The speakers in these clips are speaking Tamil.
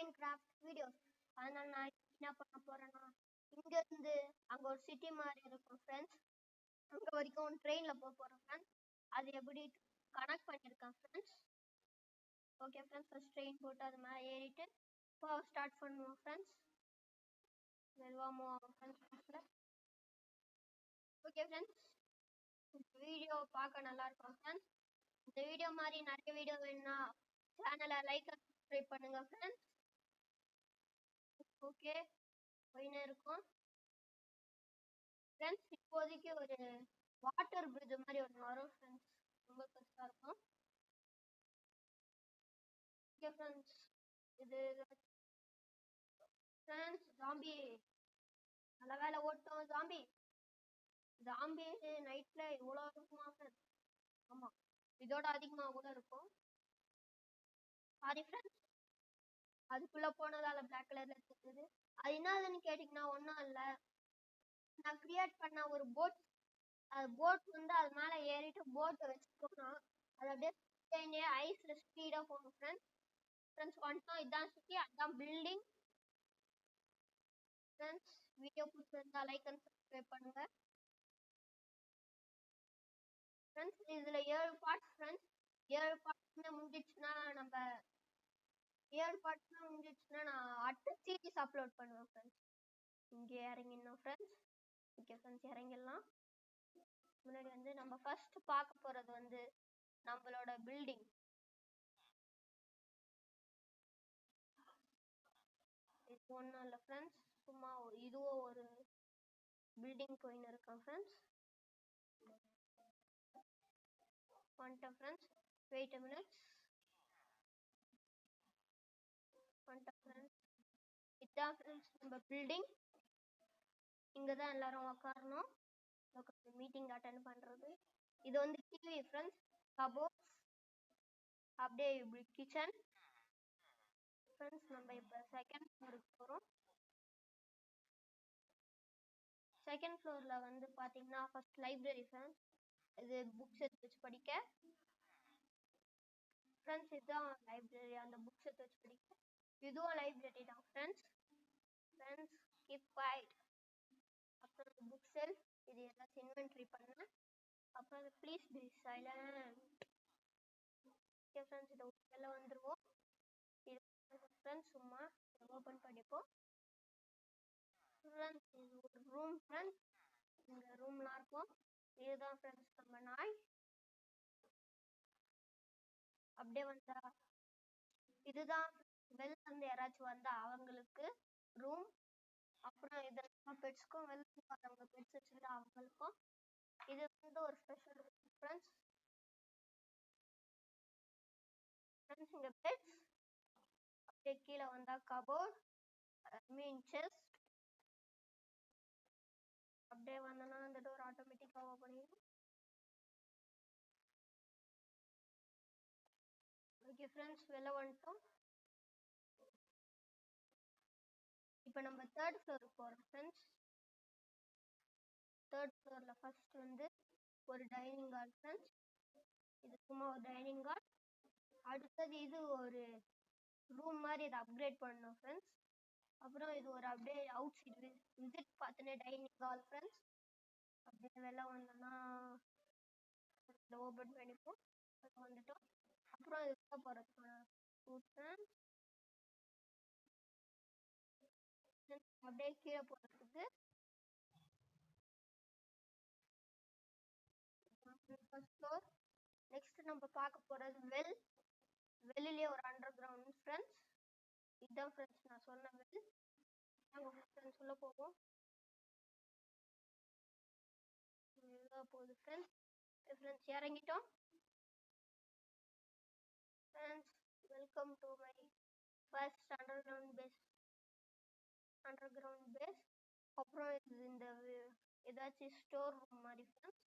Minecraft videos. அதனால நான் என்ன பண்ண போறேன்னா, இங்க இருந்து அங்க ஒரு சிட்டி மாதிரி இருக்கும் ஃப்ரெண்ட்ஸ். அங்க வரைக்கும் ட்ரெயின்ல போறேன் ஃப்ரெண்ட்ஸ். அது எப்படி கனெக்ட் பண்ணியிருக்கேன் friends. Okay friends, first train போட்டு அது மேலே ஏறிட்டு இப்போ ஸ்டார்ட் பண்ணுவோம் ஃப்ரெண்ட்ஸ். மெதுவாக மூவ் ஆகும் ஃப்ரெண்ட்ஸ். ஓகே ஃப்ரெண்ட்ஸ், இந்த வீடியோ பார்க்க நல்லா இருக்கும் ஃப்ரெண்ட்ஸ். இந்த வீடியோ மாதிரி நிறைய வீடியோ வேணும்னா சேனலை லைக் அண்ட் சப்ஸ்கிரைப் பண்ணுங்க ஃப்ரெண்ட்ஸ். ஓகே, போயின்னு இருக்கும் ஃப்ரெண்ட்ஸ். இப்போதைக்கு ஒரு வாட்டர் பிரிட்ஜ் மாதிரி ஒன்று வரும் ஃப்ரெண்ட்ஸ். ரொம்ப பெருசாக இருக்கும். ஓகே ஃப்ரெண்ட்ஸ், இது ஃப்ரெண்ட்ஸ் ஜாம்பி நல்ல வேலை ஓட்டும். ஜாம்பி நைட்ல இவ்வளோ இருக்குமா ஃப்ரெண்ட்ஸ்? ஆமாம், இதோட அதிகமாக கூட இருக்கும். சாரி ஃப்ரெண்ட்ஸ், அதுக்குள்ள போனதால பிளாக் கலர்ல இருக்குது. அது என்னதுன்னு கேட்டிங்கன்னா ஒன்றும் இல்லை, நான் கிரியேட் பண்ண ஒரு போட் வந்து அது மேலே ஏறிட்டு போட்டை வச்சுட்டோம்னா அது அப்படியே ஐஸ்ல ஸ்பீடாக போகும் ஃப்ரெண்ட்ஸ். வந்துட்டோம், இதுதான் சிட்டி, அதுதான் பில்டிங் ஃப்ரெண்ட்ஸ். வீடியோ பிடிச்சிருந்தா லைக் அண்ட் சப்ஸ்கிரைப் பண்ணுங்க ஃப்ரெண்ட்ஸ். இதில் 7 பார்ட்ஸ் ஃப்ரெண்ட்ஸ். 7 பார்ட்ஸுமே முடிஞ்சிச்சுன்னா நான் அடுத்த சீரிஸ் அப்லோட் பண்ணுவேன் ஃப்ரெண்ட்ஸ். இங்கே இறங்கிடணும் ஃப்ரெண்ட்ஸ். ஓகே ஃப்ரெண்ட்ஸ், இறங்கிடலாம். முன்னாடி வந்து நம்ம ஃபர்ஸ்ட் பார்க்க போகிறது வந்து நம்மளோட பில்டிங். இது ஒன்றும் இல்லை ஃப்ரெண்ட்ஸ், சும்மா இதுவும் ஒரு பில்டிங் போயின்னு இருக்கேன் ஃப்ரெண்ட்ஸ். வந்துட்டேன் ஃப்ரெண்ட்ஸ், வெயிட் அ மினிட். வந்துட்டேன் ஃப்ரெண்ட்ஸ், இதுதான் ஃப்ரெண்ட்ஸ் நம்ம பில்டிங். இங்கே தான் எல்லாரும் உட்காரணும், மீட்டிங் அட்டென்ட் பண்ணுறது. இது வந்து டிவி ஃப்ரெண்ட்ஸ், கபோர்ட்ஸ், அப்படியே இப்படி கிச்சன் ஃப்ரெண்ட்ஸ். நம்ம இப்போ செகண்ட் ஃப்ளோருக்கு போகிறோம். செகண்ட் ஃப்ளோரில் வந்து பார்த்தீங்கன்னா ஃபர்ஸ்ட் லைப்ரரி ஃப்ரெண்ட்ஸ். இது புக்ஸ் எடுத்து வச்சு படிக்க ஃப்ரெண்ட்ஸ். இதுதான் லைப்ரரி, அந்த புக்ஸ் எடுத்து வச்சு படிக்க. இதுவும் லைப்ரரி தான் ஃப்ரெண்ட்ஸ். Keep quiet. அப்புறம் புக் செல்ஃப், இது ஏதாச்சும் இன்வென்ட்ரி பண்ணேன். அப்புறம் please be silent. Okay friends, இதை வெளில வந்துடுவோம். இது ஃப்ரெண்ட்ஸ் சும்மா ஓப்பன் பண்ணிப்போம் ஃப்ரெண்ட்ஸ். இது ஒரு ரூம் ஃப்ரெண்ட்ஸ். இந்த ரூம்லாம் இருக்கும். இதுதான் ஃப்ரெண்ட்ஸ் நம்ம நாய். அப்படியே வந்தா இதுதான் வெளில இருந்து யாராச்சும் வந்தா அவங்களுக்கு ரூம். அப்புறம் இதெல்லாம் பெட்ஸ்க்கும் வெளில வரவங்க பெட்ஸ் வச்சுக்கிட்டு அவங்களுக்கும். இது வந்து ஒரு ஸ்பெஷல் ரூம் ஃப்ரெண்ட்ஸ். இங்க பெட்ஸ். அப்படியே கீழே வந்தா கபோர்ட், செஸ்ட். அப்படியே வந்தோன்னா அந்த டோர் ஆட்டோமேட்டிக்காக ஓப்பன் ஆகிடும். ஓகே ஃப்ரெண்ட்ஸ், வெளில வந்துட்டோம். இப்போ நம்ம தேர்ட் ஃப்ளோருக்கு போகிறோம் ஃப்ரெண்ட்ஸ். தேர்ட் ஃப்ளோரில் ஃபர்ஸ்ட் வந்து ஒரு டைனிங் ஹால் ஃப்ரெண்ட்ஸ். இது சும்மா ஒரு டைனிங் ஹால். அடுத்தது இது ஒரு ரூம் மாதிரி இதை அப்கிரேட் பண்ணணும் ஃப்ரெண்ட்ஸ். அப்புறம் இது ஒரு அப்படியே அவுட் சைடு விசிட் பார்த்துனே டைனிங் ஹால் ஃப்ரெண்ட்ஸ். அப்படியே வெளில வந்தோன்னா ஓப்பன் பண்ணிப்போம், வந்துட்டோம். அப்புறம் இது போகிறதுக்கான ஃப்ரெண்ட்ஸ். அப்படியே கீழே போகிறதுக்கு ஃபர்ஸ்ட் ஃப்ளோர். நெக்ஸ்ட் நம்ம பார்க்க போகிறது வெளியிலே ஒரு அண்டர் கிரவுண்ட் ஃப்ரெண்ட்ஸ். இதுதான் ஃப்ரெண்ட்ஸ் நான் சொன்ன வெல். நாங்கள் ஃப்ரெண்ட்ஸ் உள்ள போவோம். இதுதான் போகுது ஃப்ரெண்ட்ஸ். இறங்கிட்டோம் friends. Welcome to my first underground base. அப்புறம் இது இந்த ஏதாச்சும் ஸ்டோர் ரூம் மாதிரி ஃப்ரெண்ட்ஸ்.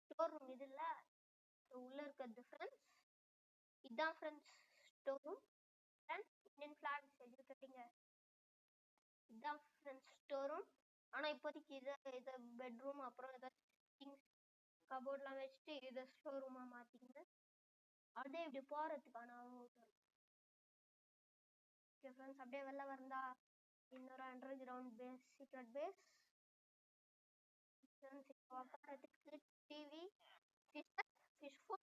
ஸ்டோர் ரூம் இது இல்லை, உள்ள இருக்கிறது ஃப்ரெண்ட்ஸ். இதுதான் friends store room. Friends Indian flag செஞ்சு கட்டிங்க. இதுதான் ஃப்ரெண்ட்ஸ் ஸ்டோர் ரூம். ஆனால் இப்போதைக்கு இதை பெட்ரூம் அப்புறம் ஏதாச்சும் திங்ஸ் கபோர்ட்லாம் வச்சுட்டு இதை ஸ்டோர் ரூமாக மாற்றிங்க. அப்படியே இப்படி போகிறதுக்கான ஓகே ஃப்ரெண்ட்ஸ் அப்படியே வெளில வந்தா இன்னொரு underground base, secret base. Friends இப்போ உட்காரத்துக்கு டிவி, ஃபிஷ் ஃபுட்.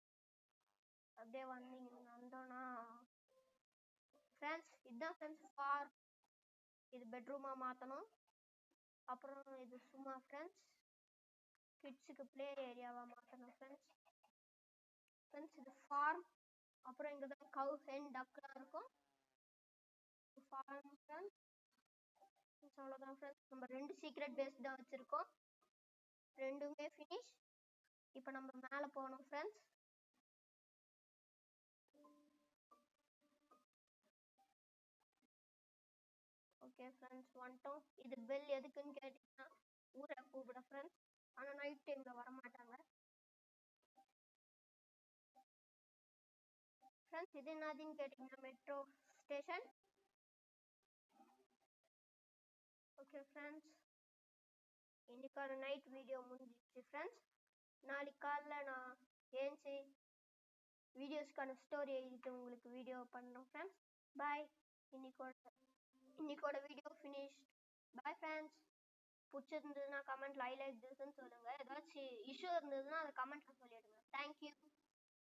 அப்படியே வந்தோம்னா ஃப்ரெண்ட்ஸ் இதுதான் ஃப்ரெண்ட்ஸ் ஃபார். இது பெட்ரூமா மாற்றணும். அப்புறம் இது சும்மா ஃப்ரெண்ட்ஸ் கிட்ஸுக்கு ப்ளே ஏரியாவா மாற்றணும் ஃப்ரெண்ட்ஸ். ஃப்ரெண்ட்ஸ் இது ஃபார்ம். அப்புறம் இங்கே தான் கவ், ஹென், டக்லாம் இருக்கும். Farm friends. அவ்வளோதான் ஃப்ரெண்ட்ஸ். நம்ம 2 சீக்ரெட் பேஸ் தான் வச்சுருக்கோம். 2மே ஃபினிஷ். இப்போ நம்ம மேலே போகணும் ஃப்ரெண்ட்ஸ். ஓகே ஃப்ரெண்ட்ஸ் வந்துட்டோம். இது பெல் எதுக்குன்னு கேட்டிங்கன்னா ஊரை கூப்பிட ஃப்ரெண்ட்ஸ். ஆனால் நைட் டைமில் வரமாட்டாங்க ஃப்ரெண்ட்ஸ். இது என்னதுன்னு கேட்டிங்கன்னா மெட்ரோ ஸ்டேஷன். ஓகே ஃப்ரெண்ட்ஸ், இன்னைக்கான நைட் வீடியோ முடிஞ்சிச்சு ஃப்ரெண்ட்ஸ். நாளைக்கு காலைல நான் ஏஞ்சி வீடியோஸ்க்கான ஸ்டோரி எழுதிட்டு உங்களுக்கு வீடியோ பண்ணுறோம் ஃப்ரெண்ட்ஸ். பாய். இன்னைக்கோட வீடியோ ஃபினிஷ். Bye friends. பிடிச்சிருந்ததுன்னா கமெண்ட்ல ஐ லைக் திஸ்ன்னு சொல்லுங்க. ஏதாச்சும் இஷ்யூ இருந்ததுன்னா அதை கமெண்ட்ல சொல்லிடுங்க. தேங்க்யூ.